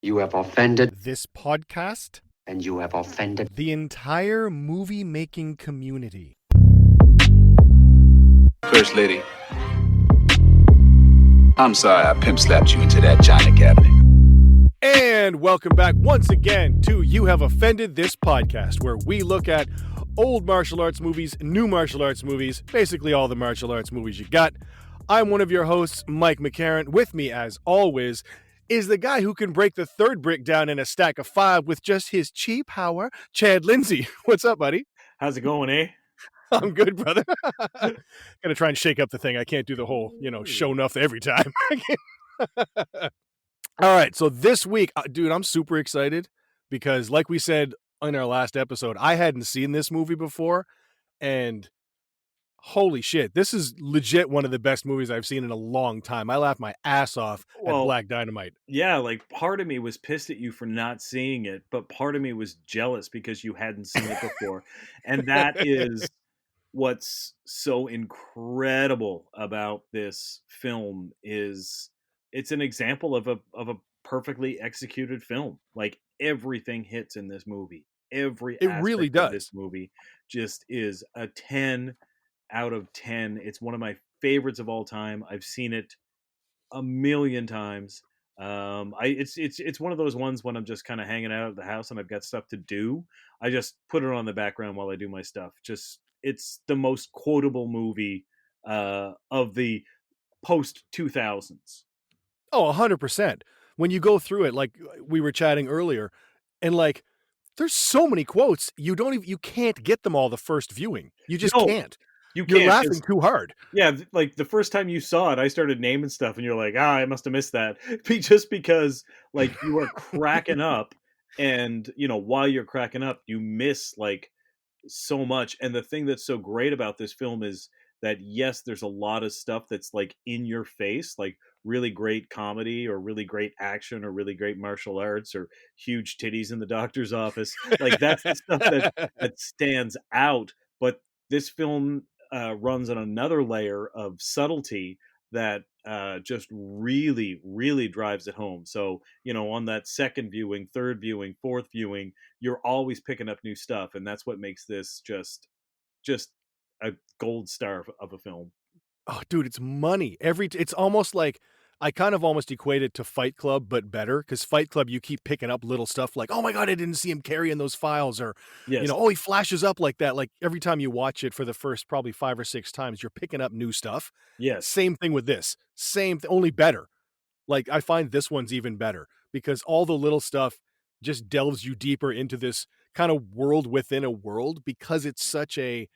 You have offended this podcast, and you have offended the entire movie-making community. First Lady, I'm sorry I pimp slapped you into that china cabinet. And welcome back once again to You Have Offended This Podcast, where we look at old martial arts movies, new martial arts movies, basically all the martial arts movies you got. I'm one of your hosts, Mike McCarran. With me, as always, is the guy who can break the third brick down in a stack of 5 with just his cheap power, Chad Lindsay. What's up, buddy? How's it going, eh? I'm good, brother. Gonna try and shake up the thing. I can't do the whole, show enough every time. All right, so this week, dude, I'm super excited because, like we said in our last episode, I hadn't seen this movie before, and holy shit, this is legit one of the best movies I've seen in a long time. I laughed my ass off at Black Dynamite. Yeah, like part of me was pissed at you for not seeing it, but part of me was jealous because you hadn't seen it before. And that is what's so incredible about this film is it's an example of a perfectly executed film. Like everything hits in this movie. Every It aspect really of does. this movie just is a 10 out of 10. It's one of my favorites of all time. I've seen it a million times. It's one of those ones when I'm just kind of hanging out at the house and I've got stuff to do. I just put it on the background while I do my stuff. Just it's the most quotable movie of the post 2000s. Oh, 100%. When you go through it, like we were chatting earlier, and like there's so many quotes, you can't get them all the first viewing. You just can't. You're laughing too hard. Yeah, like the first time you saw it, I started naming stuff, and you're like, I must have missed that. Just because, like, you are cracking up, and while you're cracking up, you miss like so much. And the thing that's so great about this film is that yes, there's a lot of stuff that's like in your face, like really great comedy or really great action or really great martial arts or huge titties in the doctor's office. Like that's the stuff that stands out. But this film runs on another layer of subtlety that just really, really drives it home. So, on that second viewing, third viewing, fourth viewing, you're always picking up new stuff. And that's what makes this just a gold star of a film. Oh, dude, it's money. It's almost like I kind of almost equate it to Fight Club, but better, because Fight Club, you keep picking up little stuff like, oh my God, I didn't see him carrying those files, or, Yes. Oh, he flashes up like that. Like every time you watch it for the first probably 5 or 6 times, you're picking up new stuff. Yes. Same thing with this. Only better. Like I find this one's even better because all the little stuff just delves you deeper into this kind of world within a world, because it's such a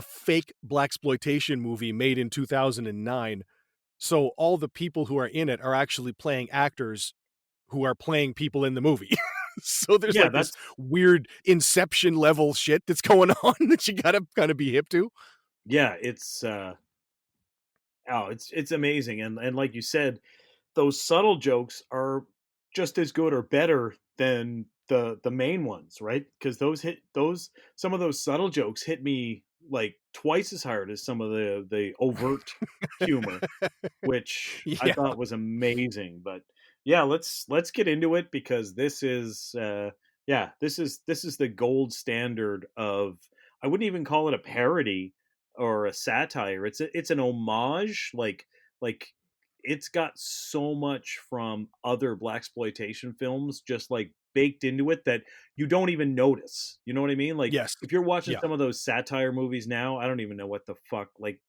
fake blaxploitation movie made in 2009. So all the people who are in it are actually playing actors who are playing people in the movie. So there's this weird Inception level shit that's going on that you gotta kind of be hip to. Yeah, it's amazing. And like you said, those subtle jokes are just as good or better than the main ones, right? Because some of those subtle jokes hit me like twice as hard as some of the overt humor, which I thought was amazing. But yeah, let's get into it, because this is this is the gold standard of, I wouldn't even call it a parody or a satire. It's an homage, like it's got so much from other blaxploitation films just like baked into it that you don't even notice. You know what I mean? Like, yes. If you're watching some of those satire movies now, I don't even know what the fuck, like,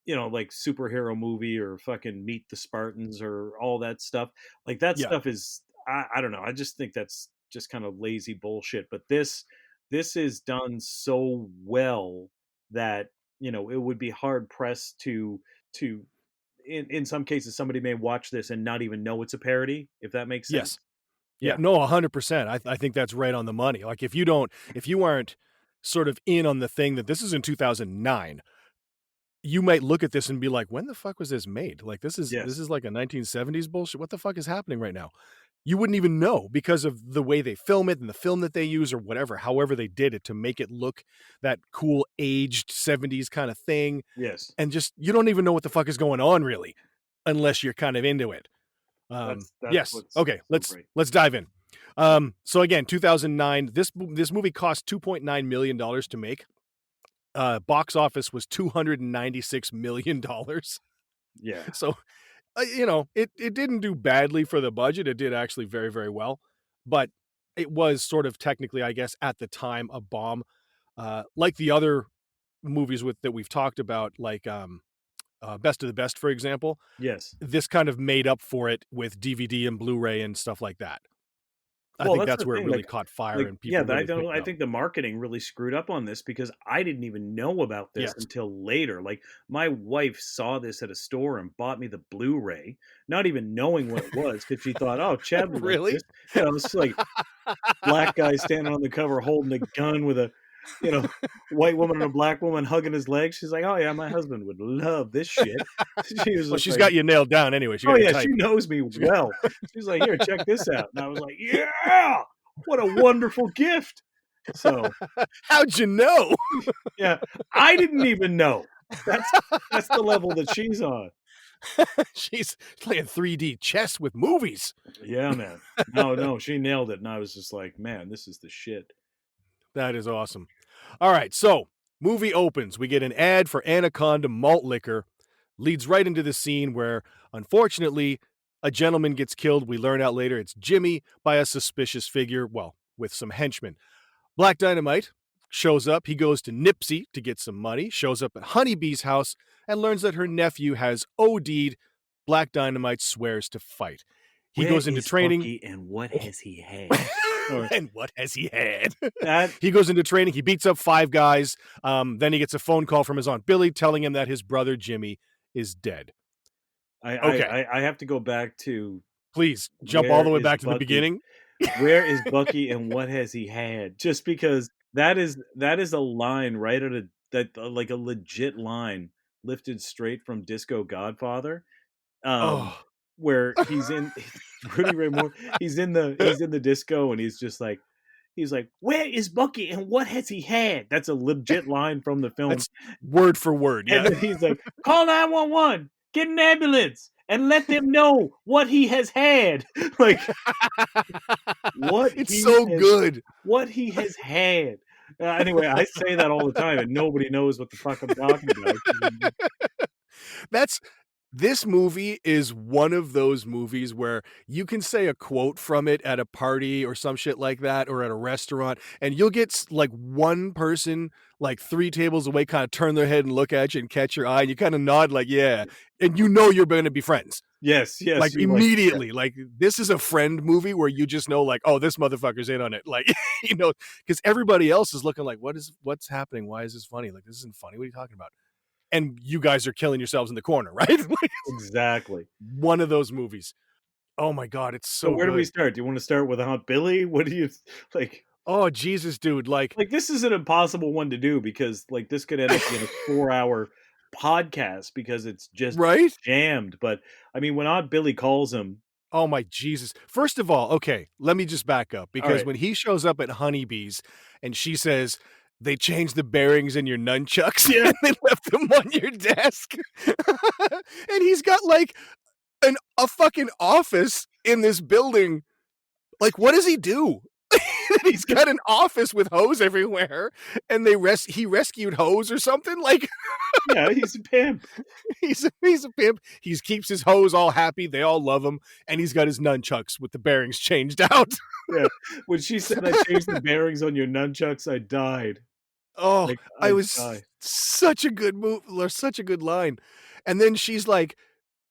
like superhero movie or fucking Meet the Spartans or all that stuff. Like that stuff is, I don't know. I just think that's just kind of lazy bullshit. But this is done so well that, it would be hard pressed to in some cases, somebody may watch this and not even know it's a parody, if that makes sense. Yes. Yeah. No, 100%. I think that's right on the money. Like if you aren't sort of in on the thing that this is in 2009, you might look at this and be like, when the fuck was this made? Like this is like a 1970s bullshit. What the fuck is happening right now? You wouldn't even know because of the way they film it and the film that they use or whatever, however they did it to make it look that cool aged 70s kind of thing. Yes. And just, you don't even know what the fuck is going on really, unless you're kind of into it. That's Yes. what's Okay. so Let's great. dive in. So again, 2009. This movie cost $2.9 million to make. Box office was $296 million. Yeah. So it didn't do badly for the budget. It did actually very, very well, but it was sort of technically, I guess, at the time, a bomb. Like the other movies that we've talked about, like Best of the Best, for example. Yes. This kind of made up for it with DVD and Blu-ray and stuff like that. I Well, think that's that's the where it thing, really caught fire and yeah, people really picked I up. think the marketing really screwed up on this because I didn't even know about this Yes. until later. Like, my wife saw this at a store and bought me the Blu-ray, not even knowing what it was because she thought, "Oh, Chad would like Really? this." It's like black guy standing on the cover holding a gun with a, you know, white woman and a black woman hugging his leg. She's like, "Oh yeah, my husband would love this shit." She was Well, just she's like, got you nailed down anyway. She "Oh got you yeah, she type. knows me well." She's like, "Here, check this out." And I was like, "Yeah, what a wonderful gift." So How'd you know? yeah, I didn't even know. That's the level that she's on. She's playing 3D chess with movies. Yeah, man. No, she nailed it, and I was just like, "Man, this is the shit." That is awesome. All right, so movie opens. We get an ad for Anaconda malt liquor, leads right into the scene where, unfortunately, a gentleman gets killed. We learn out later it's Jimmy by a suspicious figure, well, with some henchmen. Black Dynamite shows up. He goes to Nipsey to get some money, shows up at Honeybee's house, and learns that her nephew has OD'd. Black Dynamite swears to fight. He goes into training. Bucky and what has he had? And what has he had? That He goes into training. He beats up 5 guys. Then he gets a phone call from his Aunt Billy telling him that his brother Jimmy is dead. Okay. I have to go back to Please jump all the way where is back to the Bucky? beginning. Where is Bucky and what has he had? Just because that is a line right at like a legit line lifted straight from Disco Godfather. Oh, Where he's in Rudy Ray Moore, he's in the disco and he's like, "Where is Bucky and what has he had?" That's a legit line from the film. that's word for word. And Yeah. then he's like, "Call 911, get an ambulance, and let them know what he has had." Like, what It's he so has- good. what he has had. Anyway, I say that all the time, and nobody knows what the fuck I'm talking about. This movie is one of those movies where you can say a quote from it at a party or some shit like that, or at a restaurant, and you'll get like one person like 3 tables away kind of turn their head and look at you and catch your eye, and you kind of nod like, yeah, and you know you're going to be friends. Yes, Like you're immediately. Like this is a friend movie where you just know like, oh, this motherfucker's in on it. Like, because everybody else is looking like, what's happening? Why is this funny? Like, this isn't funny. What are you talking about? And you guys are killing yourselves in the corner, right? Like, exactly. one of those movies. Oh my God, it's so So where do we good. start? Do you want to start with Aunt Billy? What do you like? Oh Jesus, dude! Like, This is an impossible one to do because this could end up being a 4-hour podcast because it's just right? jammed. But I mean, when Aunt Billy calls him, Oh my Jesus! First of all, okay, let me just back up because right. when he shows up at Honeybee's and she says they changed the bearings in your nunchucks and they left them on your desk, and he's got like a fucking office in this building. Like, what does he do? He's got an office with hose everywhere, and he rescued hose or something. Like, yeah, he's a pimp. he's a pimp. He keeps his hose all happy. They all love him, and he's got his nunchucks with the bearings changed out. Yeah, when she said, "I changed the bearings on your nunchucks," I died. Oh, Like, I I was died. such a good move, or such a good line. And then she's like,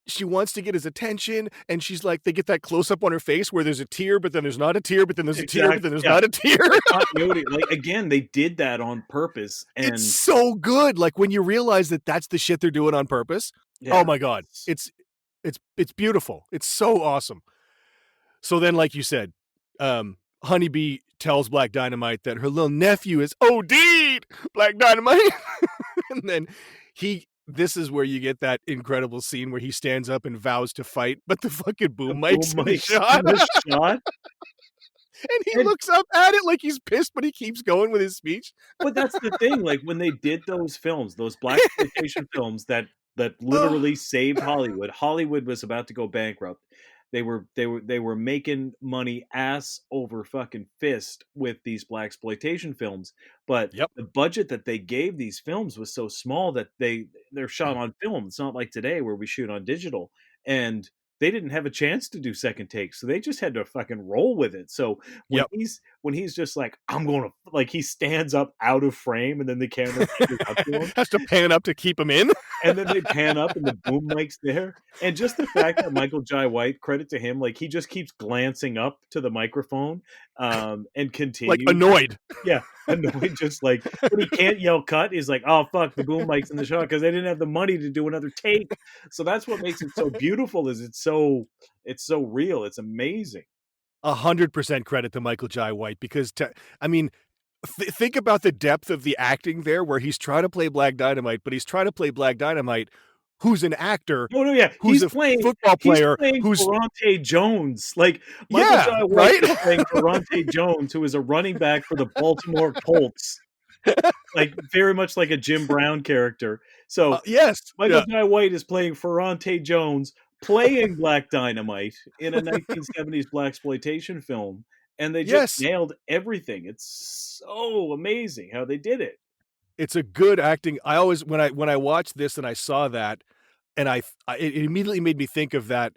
she wants to get his attention, and she's like, they get that close up on her face where there's a tear, but then there's not a tear, but then there's a tear, but then there's not a tear. Continuity. Like, again, they did that on purpose, and It's so good. Like when you realize that that's the shit they're doing on purpose. yeah, Oh my God, it's beautiful. It's so awesome. So then, like you said, Honeybee tells Black Dynamite that her little nephew is OD'd Black Dynamite, and then this is where you get that incredible scene where he stands up and vows to fight, but the fucking boom mic's in the shot. in the shot. And he looks up at it like he's pissed, but he keeps going with his speech. But that's the thing. Like when they did those films, those blaxploitation films that literally saved Hollywood. Hollywood was about to go bankrupt. They were making money ass over fucking fist with these blaxploitation films, but Yep. the budget that they gave these films was so small that they're shot on film. It's not like today where we shoot on digital, and they didn't have a chance to do second takes, so they just had to fucking roll with it. So Yep. when he's just like, I'm gonna, like, he stands up out of frame, and then the camera catches up to him, Has to pan up to keep him in. and then they pan up, and the boom mic's there, and just the fact that Michael Jai White, credit to him, like, he just keeps glancing up to the microphone, and Like continues. annoyed. Yeah, annoyed, just like when he can't yell cut, he's like, "Oh fuck, the boom mic's in the shot," because they didn't have the money to do another take. So that's what makes it so beautiful. Is it's so real. It's amazing. 100% credit to Michael Jai White because I mean, think about the depth of the acting there, where he's trying to play Black Dynamite, but he's trying to play Black Dynamite, who's an actor, No, yeah, who's a football player, who's Ferrante Jones. Like Michael yeah, Jai White right. is playing Ferrante Jones, who is a running back for the Baltimore Colts. Like very much like a Jim Brown character. So Yes, Michael Jai White is playing Ferrante Jones, playing Black Dynamite in a 1970s blaxploitation film, and they just nailed everything. It's so amazing how they did it. It's a good acting. I always when I watched this and I saw that, and it immediately made me think of that.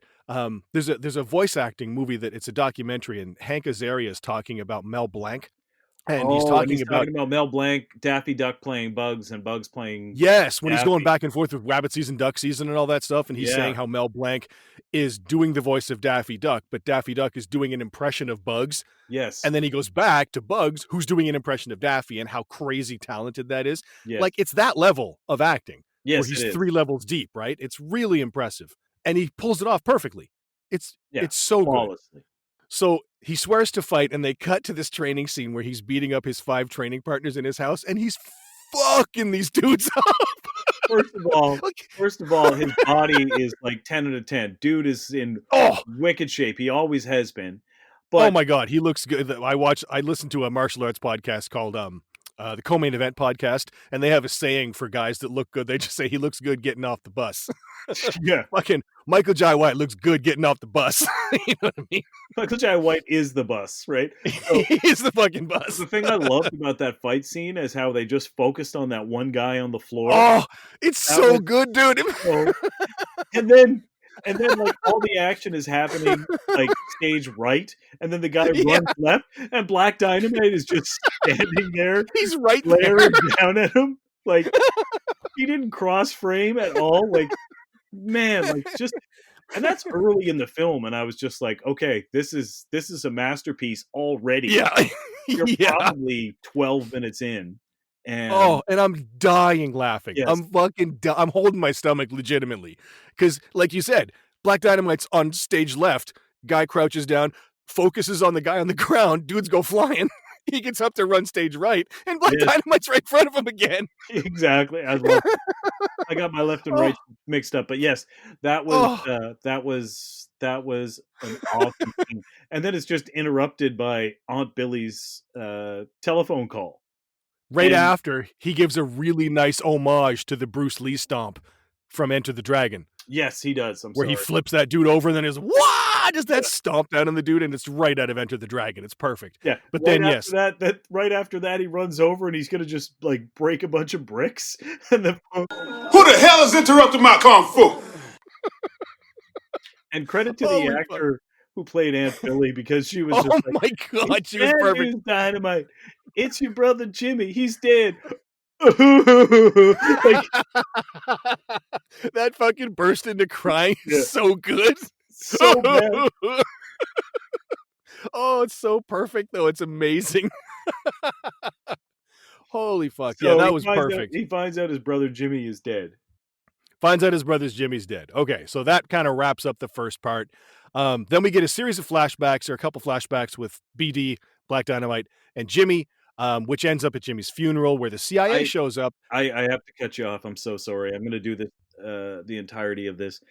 There's a voice acting movie that it's a documentary, and Hank Azaria is talking about Mel Blanc. And he's talking about Mel Blanc, Daffy Duck playing Bugs, and Bugs playing yes, when Daffy. He's going back and forth with Rabbit Season, Duck Season, and all that stuff, and he's saying how Mel Blanc is doing the voice of Daffy Duck, but Daffy Duck is doing an impression of Bugs. Yes. And then he goes back to Bugs, who's doing an impression of Daffy, and how crazy talented that is. Yes. Like, it's that level of acting. Yes, where he's 3 levels deep, right? It's really impressive. And he pulls it off perfectly. It's so flawlessly. Good. So he swears to fight, and they cut to this training scene where he's beating up his 5 training partners in his house, and he's fucking these dudes up. First of all, his body is like 10 out of 10. Dude is in wicked shape. He always has been. But oh my God, he looks good. I listened to a martial arts podcast called the Co-Main Event podcast, and they have a saying for guys that look good. They just say he looks good getting off the bus. Yeah. Fucking Michael Jai White looks good getting off the bus. You know what I mean? Michael Jai White is the bus, right? So, he is the fucking bus. The thing I loved about that fight scene is how they just focused on that one guy on the floor. Oh, it's so good, dude. And then like all the action is happening like stage right, and then the guy runs left, and Black Dynamite is just standing there. He's right glaring down at him. Like he didn't cross frame at all. Like man, like just, and that's early in the film, and I was just like, okay, this is a masterpiece already. Yeah. You're probably 12 minutes in. And I'm dying laughing. Yes. I'm fucking I'm holding my stomach legitimately. Because, like you said, Black Dynamite's on stage left. Guy crouches down, focuses on the guy on the ground. Dudes go flying. He gets up to run stage right, and Black Dynamite's right in front of him again. Exactly. I got my left and right mixed up, but yes, that was an awesome scene. And then it's just interrupted by Aunt Billy's telephone call. Right after, he gives a really nice homage to the Bruce Lee stomp from Enter the Dragon. Yes, he does. Where he flips that dude over and then is does that stomp down on the dude, and it's right out of Enter the Dragon. It's perfect. Yeah, but right then that right after that, he runs over and he's gonna just like break a bunch of bricks. And then who the hell is interrupting my kung fu? And credit to the actor who played Aunt Billy, because she was just my God, she was perfect. Dynamite. It's your brother Jimmy. He's dead. Like, that fucking burst into crying is so good. So bad. Oh, it's so perfect though. It's amazing. Holy fuck. So that was perfect. He finds out his brother Jimmy is dead. Finds out his brother Jimmy's dead. Okay, so that kind of wraps up the first part. Then we get a series of flashbacks, or a couple flashbacks with BD, Black Dynamite, and Jimmy, which ends up at Jimmy's funeral, where the CIA shows up. I have to cut you off. I'm so sorry. I'm going to do this the entirety of this.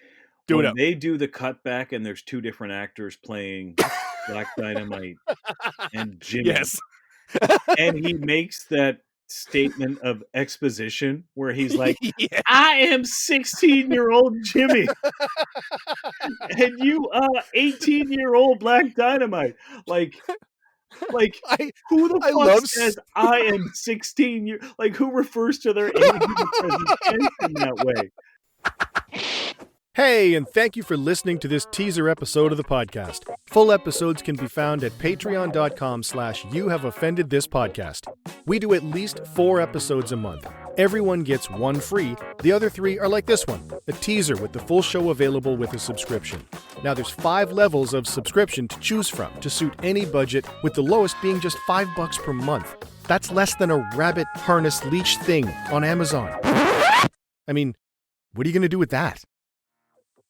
When they do the cutback, and there's 2 different actors playing Black Dynamite and Jimmy. Yes. And he makes that statement of exposition where he's like, Yeah. I am 16-year-old Jimmy and you 18-year-old Black Dynamite. Like I who the I fuck love says I am 16 years? Like who refers to their age in the present tense in that way? Hey, and thank you for listening to this teaser episode of the podcast. Full episodes can be found at patreon.com/youhaveoffendedthispodcast. We do at least 4 episodes a month. Everyone gets 1 free. The other 3 are like this one, a teaser with the full show available with a subscription. Now there's 5 levels of subscription to choose from to suit any budget, with the lowest being just $5 per month. That's less than a rabbit harness leash thing on Amazon. I mean, what are you going to do with that?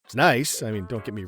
It's nice. I mean, don't get me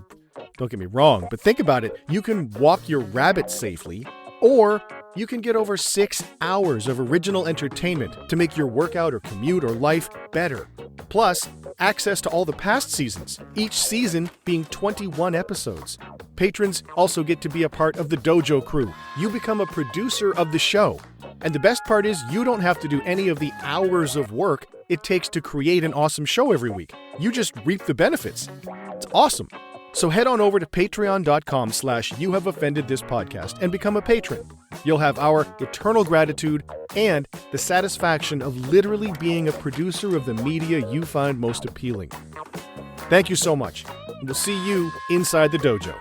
wrong, but think about it. You can walk your rabbit safely, or you can get over 6 hours of original entertainment to make your workout or commute or life better. Plus, access to all the past seasons, each season being 21 episodes. Patrons also get to be a part of the Dojo crew. You become a producer of the show. And the best part is you don't have to do any of the hours of work it takes to create an awesome show every week. You just reap the benefits. It's awesome. So head on over to patreon.com/youhaveoffendedthispodcast and become a patron. You'll have our eternal gratitude and the satisfaction of literally being a producer of the media you find most appealing. Thank you so much. We'll see you inside the dojo.